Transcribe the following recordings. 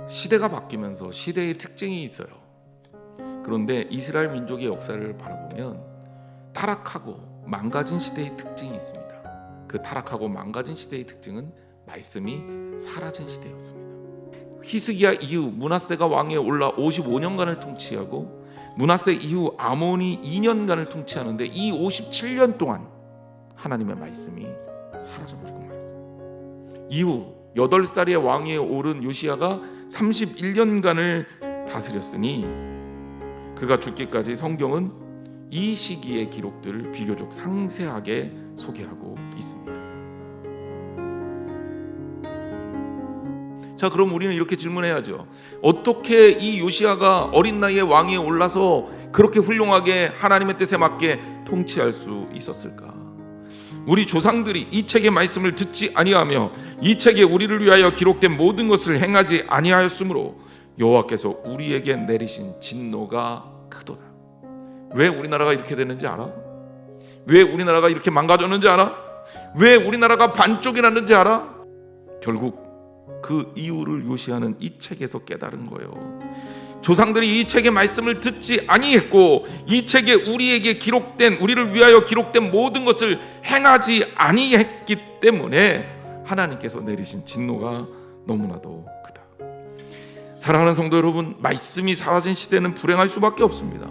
시대가 바뀌면서 시대의 특징이 있어요. 그런데 이스라엘 민족의 역사를 바라보면 타락하고 망가진 시대의 특징이 있습니다. 그 타락하고 망가진 시대의 특징은 말씀이 사라진 시대였습니다. 히스기야 이후 므낫세가 왕위에 올라 55년간을 통치하고 므낫세 이후 아몬이 2년간을 통치하는데 이 57년 동안 하나님의 말씀이 사라져버리고 말았어요. 이후 8살의 왕위에 오른 요시야가 31년간을 다스렸으니 그가 죽기까지 성경은 이 시기의 기록들을 비교적 상세하게 소개하고 있습니다. 자, 그럼 우리는 이렇게 질문해야죠. 어떻게 이 요시야가 어린 나이에 왕위에 올라서 그렇게 훌륭하게 하나님의 뜻에 맞게 통치할 수 있었을까? 우리 조상들이 이 책의 말씀을 듣지 아니하며 이 책에 우리를 위하여 기록된 모든 것을 행하지 아니하였으므로 여호와께서 우리에게 내리신 진노가 크도다. 왜 우리나라가 이렇게 됐는지 알아? 왜 우리나라가 이렇게 망가졌는지 알아? 왜 우리나라가 반쪽이 났는지 알아? 결국 그 이유를 요시야는 이 책에서 깨달은 거예요. 조상들이 이 책의 말씀을 듣지 아니했고 이 책에 우리를 위하여 기록된 모든 것을 행하지 아니했기 때문에 하나님께서 내리신 진노가 너무나도 크다. 사랑하는 성도 여러분, 말씀이 사라진 시대는 불행할 수밖에 없습니다.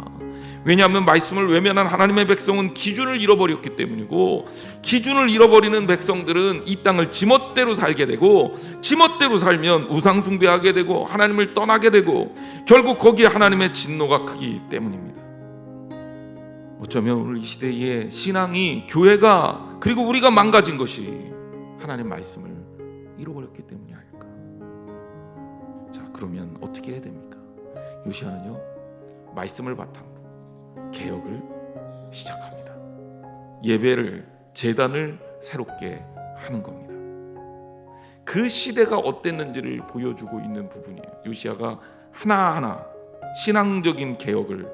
왜냐하면 말씀을 외면한 하나님의 백성은 기준을 잃어버렸기 때문이고, 기준을 잃어버리는 백성들은 이 땅을 지멋대로 살게 되고, 지멋대로 살면 우상 숭배하게 되고 하나님을 떠나게 되고 결국 거기에 하나님의 진노가 크기 때문입니다. 어쩌면 오늘 이 시대의 신앙이, 교회가, 그리고 우리가 망가진 것이 하나님 말씀을 잃어버렸기 때문이 아닐까. 자, 그러면 어떻게 해야 됩니까? 요시야는요, 말씀을 바탕으로 개혁을 시작합니다. 예배를, 제단을 새롭게 하는 겁니다. 그 시대가 어땠는지를 보여주고 있는 부분이에요. 요시야가 하나하나 신앙적인 개혁을,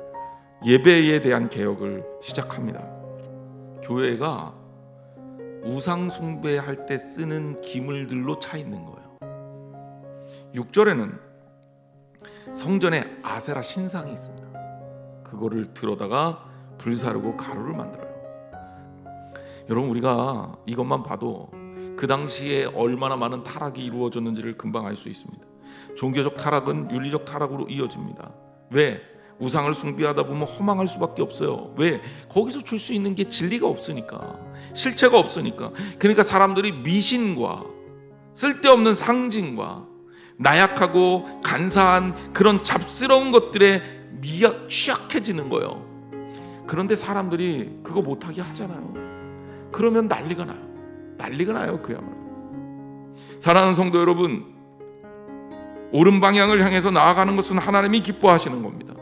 예배에 대한 개혁을 시작합니다. 교회가 우상 숭배할 때 쓰는 기물들로 차 있는 거예요. 6절에는 성전에 아세라 신상이 있습니다. 그거를 들어다가 불사르고 가루를 만들어요. 여러분, 우리가 이것만 봐도 그 당시에 얼마나 많은 타락이 이루어졌는지를 금방 알 수 있습니다. 종교적 타락은 윤리적 타락으로 이어집니다. 왜? 우상을 숭배하다 보면 허망할 수밖에 없어요. 왜? 거기서 줄 수 있는 게 진리가 없으니까, 실체가 없으니까. 그러니까 사람들이 미신과 쓸데없는 상징과 나약하고 간사한 그런 잡스러운 것들에 취약해지는 거예요. 그런데 사람들이 그거 못하게 하잖아요. 그러면 난리가 나요. 그야말로. 사랑하는 성도 여러분, 옳은 방향을 향해서 나아가는 것은 하나님이 기뻐하시는 겁니다.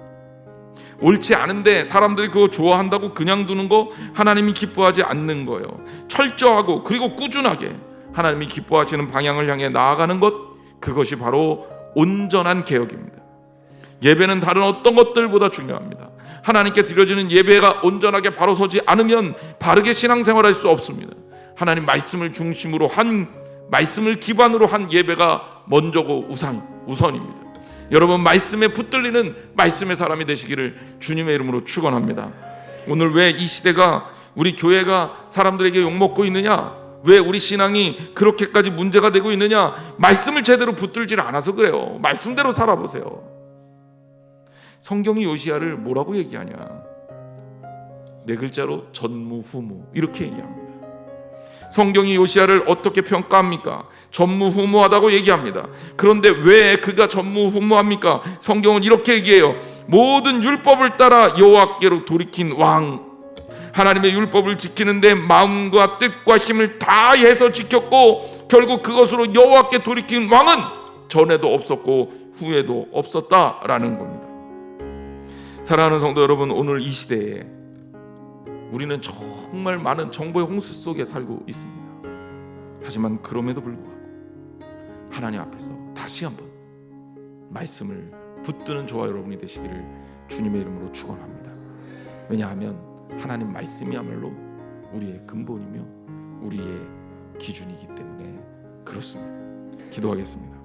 옳지 않은데 사람들이 그거 좋아한다고 그냥 두는 거 하나님이 기뻐하지 않는 거예요. 철저하고 그리고 꾸준하게 하나님이 기뻐하시는 방향을 향해 나아가는 것, 그것이 바로 온전한 개혁입니다. 예배는 다른 어떤 것들보다 중요합니다. 하나님께 드려지는 예배가 온전하게 바로 서지 않으면 바르게 신앙생활할 수 없습니다. 하나님 말씀을 중심으로 한, 말씀을 기반으로 한 예배가 먼저고 우선입니다. 여러분, 말씀에 붙들리는 말씀의 사람이 되시기를 주님의 이름으로 축원합니다. 오늘 왜 이 시대가, 우리 교회가 사람들에게 욕먹고 있느냐? 왜 우리 신앙이 그렇게까지 문제가 되고 있느냐? 말씀을 제대로 붙들질 않아서 그래요. 말씀대로 살아보세요. 성경이 요시야를 뭐라고 얘기하냐? 네 글자로 전무후무, 이렇게 얘기합니다. 성경이 요시야를 어떻게 평가합니까? 전무후무하다고 얘기합니다. 그런데 왜 그가 전무후무합니까? 성경은 이렇게 얘기해요. 모든 율법을 따라 여호와께로 돌이킨 왕, 하나님의 율법을 지키는데 마음과 뜻과 힘을 다해서 지켰고 결국 그것으로 여호와께 돌이킨 왕은 전에도 없었고 후에도 없었다라는 겁니다. 사랑하는 성도 여러분, 오늘 이 시대에 우리는 정말 많은 정보의 홍수 속에 살고 있습니다. 하지만 그럼에도 불구하고 하나님 앞에서 다시 한번 말씀을 붙드는 저와 여러분이 되시기를 주님의 이름으로 축원합니다. 왜냐하면 하나님 말씀이야말로 우리의 근본이며 우리의 기준이기 때문에 그렇습니다. 기도하겠습니다.